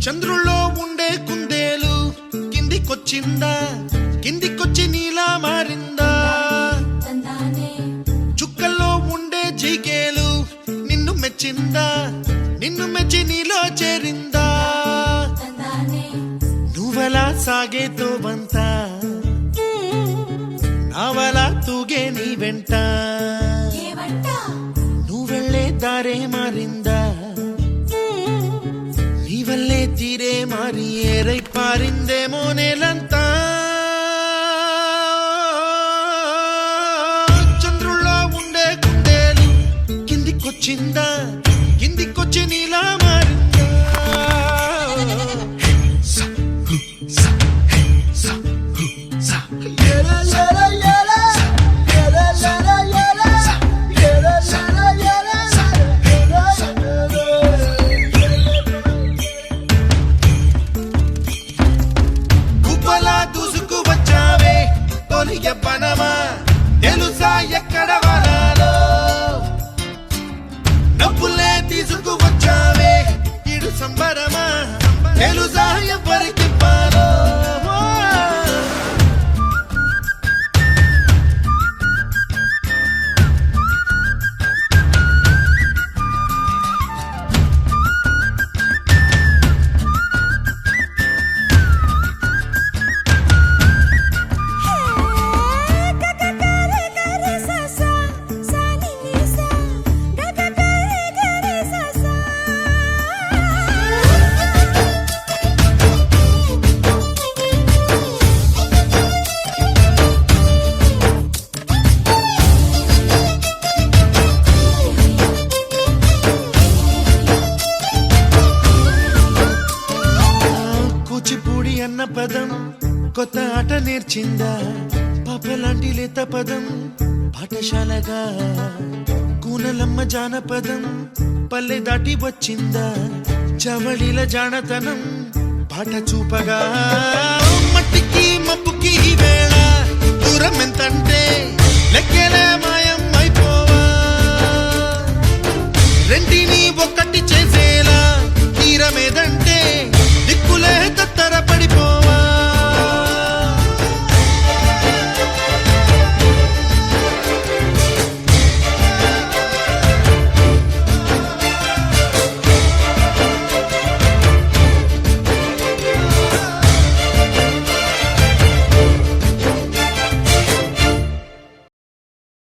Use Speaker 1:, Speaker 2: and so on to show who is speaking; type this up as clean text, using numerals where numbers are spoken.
Speaker 1: చంద్రుల్లో ఉండే కుందేలు కిందికొచ్చిందా, కిందికొచ్చి నీలా మారిందా? చుక్కల్లో ఉండే జిగేలు నిన్ను మెచ్చిందా, నిన్ను మెచ్చి నీలో చేరిందా? నువ్వలా సాగేతో బంత, నావలా తూగే నీ వెంట, నువ్వెళ్ళే దారే మారిందా, నీవల్లే తీరే మారి ఏరై పారిందేమో నేలంతా. చంద్రుల్లో ఉండే కుందేలు కిందికొచ్చిందా, కిందికొచ్చి నీలా మారిందా? పనమా తెలుసా ఎక్కడ వనాలో, డబ్బులే తీసుకువచ్చావే ఇడు సంబరమా తెలుసా ఎవరికి పాలో? కూచిపూడి అన్న పదం కొత్త ఆట నేర్చిందా, పాపలాంటి లేత పదం పాఠశాలగా, కూనలమ్మ జానపదం పల్లె దాటి వచ్చిందా, చవళిల జానతనం పాట చూపగా, మట్టికి మబ్బుకి